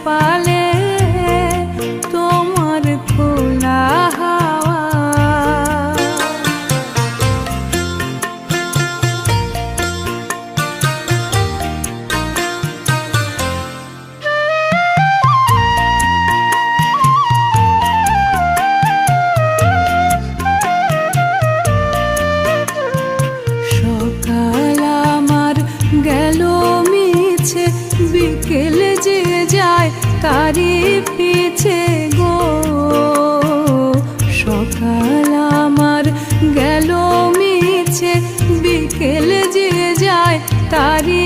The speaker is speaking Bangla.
পালে তোমার খোলা হাওয়া। সকাল আমার গেল মিছে, বিকেল যে যায় তারি পিছে গো। সকাল আমার গেল মিছে, বিকেল যে যায় তারি